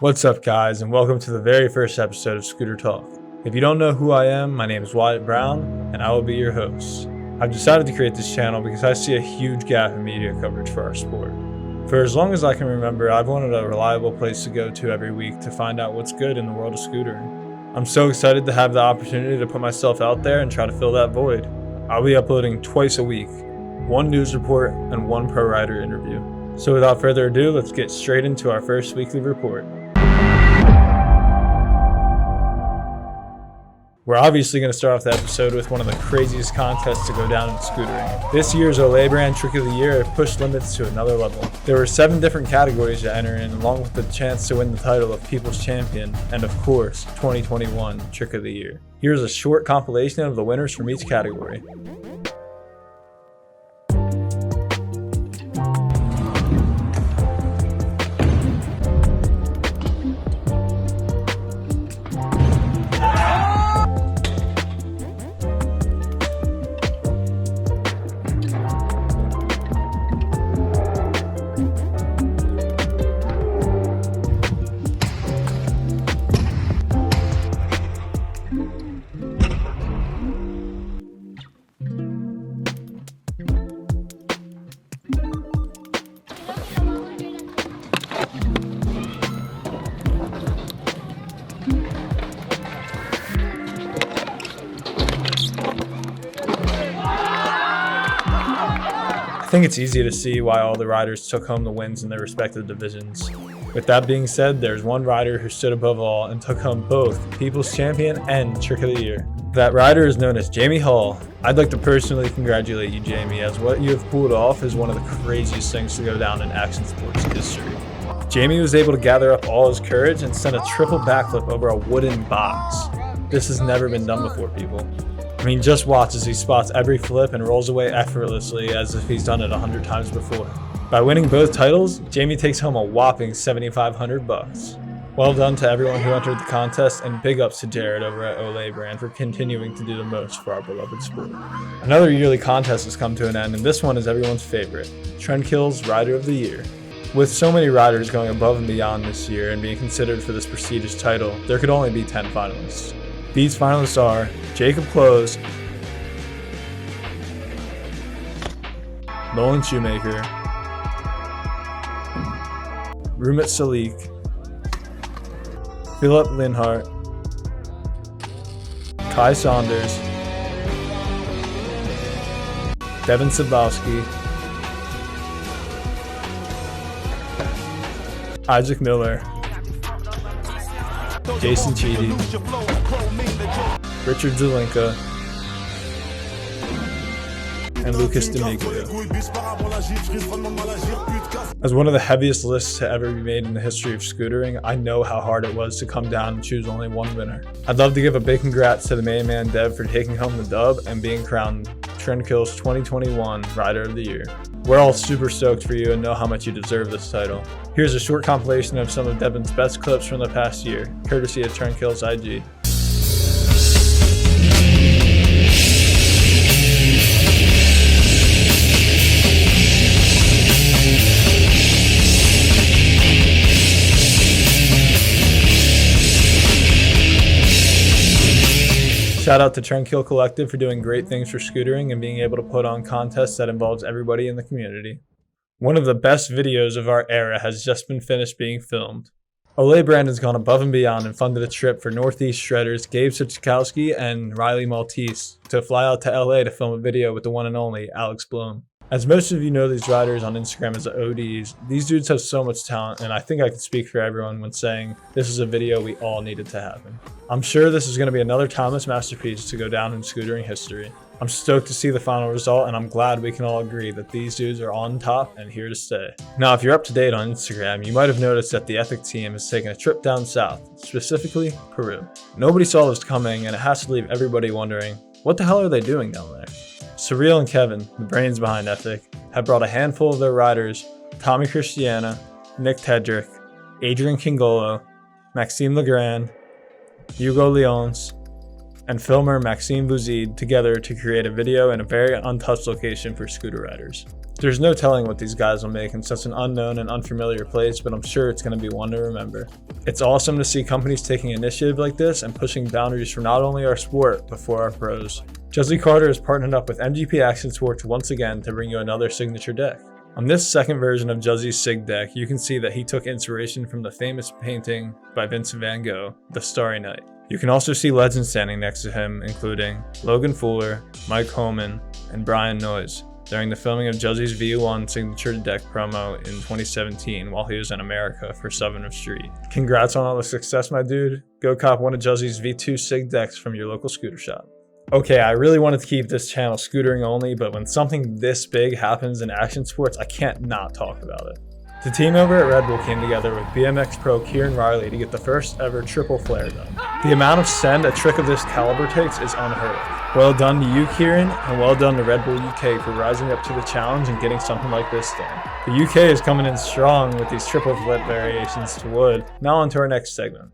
What's up guys, and welcome to the very first episode of Scooter Talk. If you don't know who I am, my name is Wyatt Brown, and I will be your host. I've decided to create this channel because I see a huge gap in media coverage for our sport. For as long as I can remember, I've wanted a reliable place to go to every week to find out what's good in the world of scootering. I'm so excited to have the opportunity to put myself out there and try to fill that void. I'll be uploading twice a week, one news report and one pro rider interview. So without further ado, let's get straight into our first weekly report. We're obviously going to start off the episode with one of the craziest contests to go down in scootering. This year's Olay brand Trick of the Year pushed limits to another level. There were 7 different categories to enter in, along with the chance to win the title of People's Champion, and of course, 2021 Trick of the Year. Here's a short compilation of the winners from each category. I think it's easy to see why all the riders took home the wins in their respective divisions. With that being said, there's one rider who stood above all and took home both People's Champion and Trick of the Year. That rider is known as Jamie Hall. I'd like to personally congratulate you, Jamie, as what you have pulled off is one of the craziest things to go down in action sports history. Jamie was able to gather up all his courage and send a triple backflip over a wooden box. This has never been done before, people. I mean, just watch as he spots every flip and rolls away effortlessly as if he's done it 100 times before. By winning both titles, Jamie takes home a whopping $7,500. Well done to everyone who entered the contest, and big ups to Jared over at Olay brand for continuing to do the most for our beloved sport. Another yearly contest has come to an end, and this one is everyone's favorite, Trendkill's Rider of the Year. With so many riders going above and beyond this year and being considered for this prestigious title, there could only be 10 finalists. These finalists are Jacob Close, Nolan Shoemaker, Rumit Salik, Philip Linhart, Kai Saunders, Devin Sabowski, Isaac Miller, Jason Cheedy, Richard Zelinka, and Lucas D'Amiglio. As one of the heaviest lists to ever be made in the history of scootering, I know how hard it was to come down and choose only one winner. I'd love to give a big congrats to the main man Dev for taking home the dub and being crowned Trendkill's 2021 Rider of the Year. We're all super stoked for you and know how much you deserve this title. Here's a short compilation of some of Devin's best clips from the past year, courtesy of Trendkill's IG. Shout out to Trendkill Collective for doing great things for scootering and being able to put on contests that involves everybody in the community. One of the best videos of our era has just been finished being filmed. Olay brand has gone above and beyond and funded a trip for Northeast Shredders Gabe Sichkowski and Riley Maltese to fly out to LA to film a video with the one and only Alex Bloom. As most of you know these riders on Instagram as the ODs, these dudes have so much talent, and I think I can speak for everyone when saying this is a video we all needed to happen. I'm sure this is going to be another timeless masterpiece to go down in scootering history. I'm stoked to see the final result, and I'm glad we can all agree that these dudes are on top and here to stay. Now, if you're up to date on Instagram, you might have noticed that the Ethic team has taken a trip down south, specifically Peru. Nobody saw this coming, and it has to leave everybody wondering, what the hell are they doing down there? Surreal and Kevin, the brains behind Ethic, have brought a handful of their riders, Tommy Christiana, Nick Tedrick, Adrian Kingolo, Maxime Legrand, Hugo Leons, and filmer Maxime Bouzid together to create a video in a very untouched location for scooter riders. There's no telling what these guys will make in such an unknown and unfamiliar place, but I'm sure it's going to be one to remember. It's awesome to see companies taking initiative like this and pushing boundaries for not only our sport, but for our pros. Juzzy Carter has partnered up with MGP Action Sports once again to bring you another signature deck. On this second version of Juzzy's SIG deck, you can see that he took inspiration from the famous painting by Vincent van Gogh, The Starry Night. You can also see legends standing next to him, including Logan Fuller, Mike Homan, and Brian Noyes, during the filming of Juzzy's V1 signature deck promo in 2017 while he was in America for 7th Street. Congrats on all the success, my dude. Go cop one of Juzzy's V2 SIG decks from your local scooter shop. Okay, I really wanted to keep this channel scootering only, but when something this big happens in action sports, I can't not talk about it. The team over at Red Bull came together with BMX pro Kieran Riley to get the first ever triple flare done. The amount of send a trick of this caliber takes is unheard of. Well done to you, Kieran, and well done to Red Bull UK for rising up to the challenge and getting something like this done. The UK is coming in strong with these triple flip variations to wood. Now on to our next segment.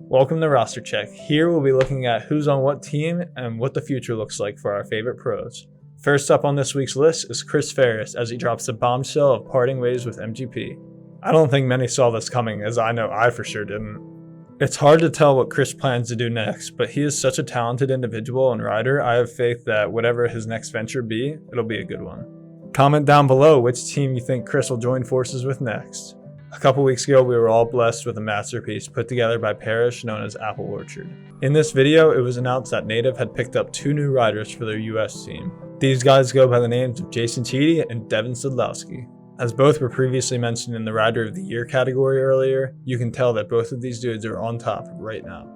Welcome to Roster Check. Here we'll be looking at who's on what team and what the future looks like for our favorite pros. First up on this week's list is Chris Ferris as he drops the bombshell of parting ways with MGP. I don't think many saw this coming, as I know I for sure didn't. It's hard to tell what Chris plans to do next, but he is such a talented individual and rider. I have faith that whatever his next venture be, it'll be a good one. Comment down below which team you think Chris will join forces with next. A couple weeks ago, we were all blessed with a masterpiece put together by Parrish known as Apple Orchard. In this video, it was announced that Native had picked up 2 new riders for their US team. These guys go by the names of Jason Cheedy and Devin Sedlowski. As both were previously mentioned in the Rider of the Year category earlier, you can tell that both of these dudes are on top right now.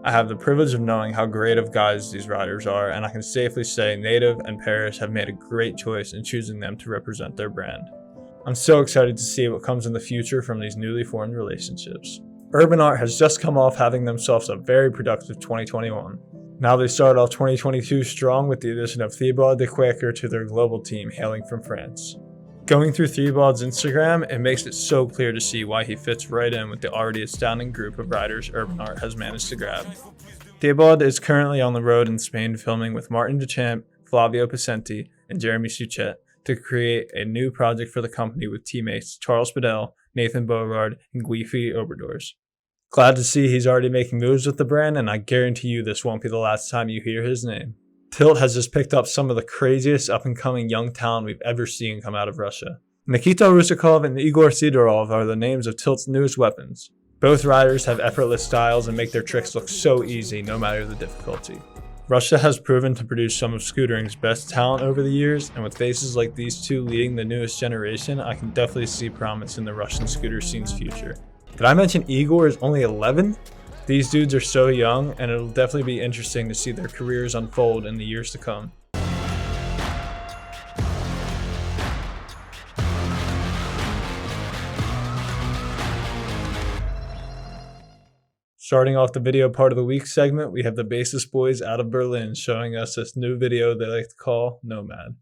I have the privilege of knowing how great of guys these riders are, and I can safely say Native and Parrish have made a great choice in choosing them to represent their brand. I'm so excited to see what comes in the future from these newly formed relationships. Urban Art has just come off having themselves a very productive 2021. Now they start off 2022 strong with the addition of Thibaut de Quaker to their global team hailing from France. Going through Thibaut's Instagram, it makes it so clear to see why he fits right in with the already astounding group of riders Urban Art has managed to grab. Thibaut is currently on the road in Spain filming with Martin Duchamp, Flavio Picenti, and Jeremy Suchet to create a new project for the company with teammates Charles Bedell, Nathan Beauregard, and Guifi Oberdors. Glad to see he's already making moves with the brand, and I guarantee you this won't be the last time you hear his name. Tilt has just picked up some of the craziest up-and-coming young talent we've ever seen come out of Russia. Nikita Rusakov and Igor Sidorov are the names of Tilt's newest weapons. Both riders have effortless styles and make their tricks look so easy no matter the difficulty. Russia has proven to produce some of scootering's best talent over the years, and with faces like these two leading the newest generation, I can definitely see promise in the Russian scooter scene's future. Did I mention Igor is only 11? These dudes are so young, and it'll definitely be interesting to see their careers unfold in the years to come. Starting off the video part of the week segment, we have the Basis Boys out of Berlin showing us this new video they like to call Nomad.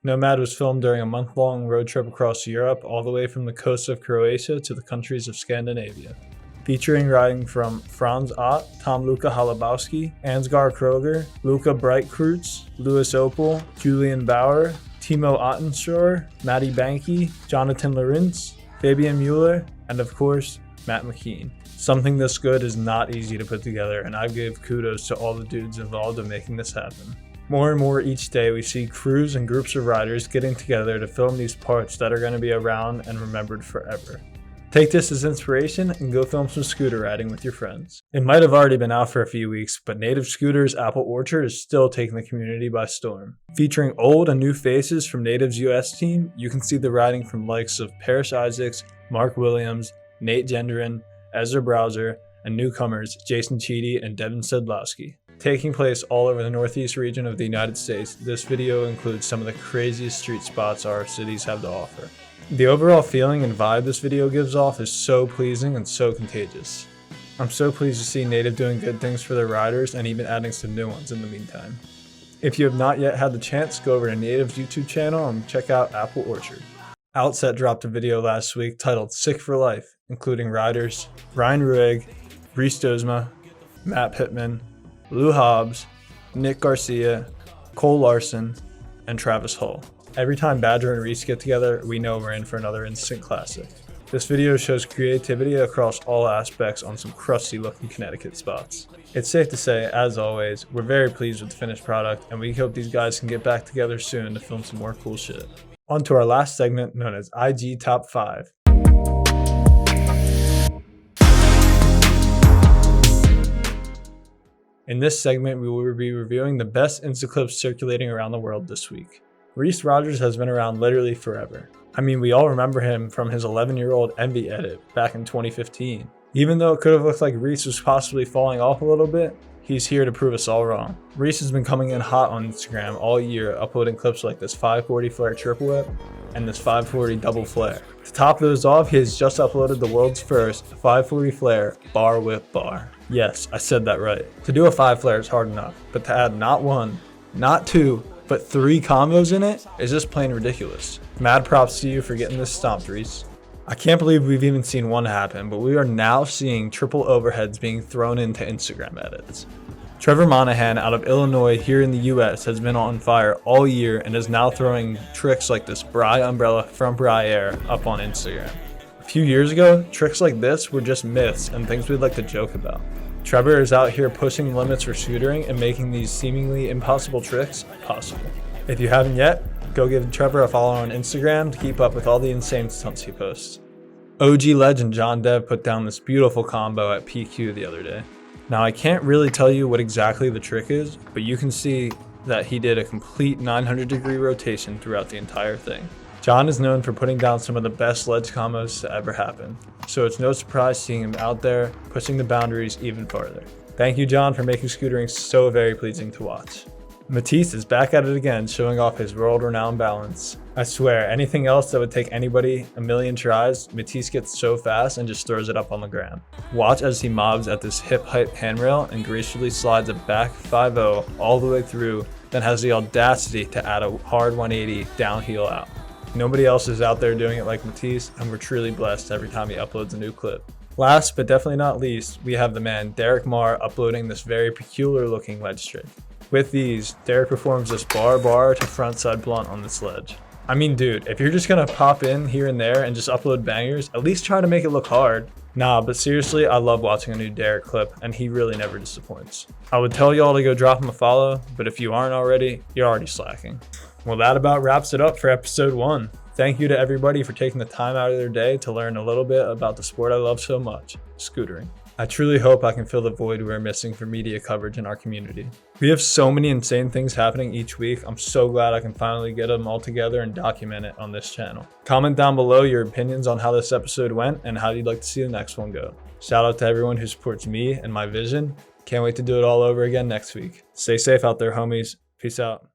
Nomad was filmed during a month-long road trip across Europe, all the way from the coast of Croatia to the countries of Scandinavia. Featuring riding from Franz Ott, Tom Luca Halabowski, Ansgar Kroger, Luca Breitkreutz, Louis Opel, Julian Bauer, Timo Ottenschor, Matty Banky, Jonathan Lorenz, Fabian Mueller, and of course, Matt McKean. Something this good is not easy to put together, and I give kudos to all the dudes involved in making this happen. More and more each day, we see crews and groups of riders getting together to film these parts that are going to be around and remembered forever. Take this as inspiration and go film some scooter riding with your friends. It might have already been out for a few weeks, but Native Scooter's Apple Orchard is still taking the community by storm. Featuring old and new faces from Native's US team, you can see the riding from likes of Parrish Isaacs, Mark Williams, Nate Gendron, Ezra Browser, and newcomers Jason Cheedy and Devin Sedlowski. Taking place all over the northeast region of the United States, this video includes some of the craziest street spots our cities have to offer. The overall feeling and vibe this video gives off is so pleasing and so contagious. I'm so pleased to see Native doing good things for their riders and even adding some new ones in the meantime. If you have not yet had the chance, go over to Native's YouTube channel and check out Apple Orchard. Outset dropped a video last week titled Sick for Life, including riders Ryan Ruegg, Reese Dozma, Matt Pittman, Lou Hobbs, Nick Garcia, Cole Larson, and Travis Hull. Every time Badger and Reese get together, we know we're in for another instant classic. This video shows creativity across all aspects on some crusty looking Connecticut spots. It's safe to say, as always, we're very pleased with the finished product, and we hope these guys can get back together soon to film some more cool shit. On to our last segment, known as IG Top 5. In this segment, we will be reviewing the best Insta clips circulating around the world this week. Reese Rogers has been around literally forever. I mean, we all remember him from his 11-year-old Envy edit back in 2015. Even though it could have looked like Reese was possibly falling off a little bit, he's here to prove us all wrong. Reese has been coming in hot on Instagram all year, uploading clips like this 540 flare triple whip and this 540 double flare. To top those off, he has just uploaded the world's first 540 flare bar whip bar. Yes, I said that right. To do a 5 flare is hard enough, but to add not 1, not 2, but 3 combos in it is just plain ridiculous. Mad props to you for getting this stomped, Reese. I can't believe we've even seen one happen, but we are now seeing triple overheads being thrown into Instagram edits. Trevor Monahan out of Illinois here in the US has been on fire all year and is now throwing tricks like this Bri umbrella from Bri Air up on Instagram. A few years ago, tricks like this were just myths and things we'd like to joke about. Trevor is out here pushing limits for scootering and making these seemingly impossible tricks possible. If you haven't yet, go give Trevor a follow on Instagram to keep up with all the insane stunts he posts. OG legend John Dev put down this beautiful combo at PQ the other day. Now I can't really tell you what exactly the trick is, but you can see that he did a complete 900-degree rotation throughout the entire thing. John is known for putting down some of the best ledge combos to ever happen, so it's no surprise seeing him out there pushing the boundaries even farther. Thank you, John, for making scootering so very pleasing to watch. Matisse is back at it again, showing off his world-renowned balance. I swear, anything else that would take anybody a million tries, Matisse gets so fast and just throws it up on the ground. Watch as he mobs at this hip-hype handrail and gracefully slides a back 5-0 all the way through, then has the audacity to add a hard 180 down heel out. Nobody else is out there doing it like Matisse, and we're truly blessed every time he uploads a new clip. Last, but definitely not least, we have the man Derek Marr uploading this very peculiar looking ledge trick. With these, Derek performs this bar to frontside blunt on this ledge. I mean, dude, if you're just gonna pop in here and there and just upload bangers, at least try to make it look hard. Nah, but seriously, I love watching a new Derek clip, and he really never disappoints. I would tell y'all to go drop him a follow, but if you aren't already, you're already slacking. Well, that about wraps it up for episode 1. Thank you to everybody for taking the time out of their day to learn a little bit about the sport I love so much, scootering. I truly hope I can fill the void we're missing for media coverage in our community. We have so many insane things happening each week. I'm so glad I can finally get them all together and document it on this channel. Comment down below your opinions on how this episode went and how you'd like to see the next one go. Shout out to everyone who supports me and my vision. Can't wait to do it all over again next week. Stay safe out there, homies. Peace out.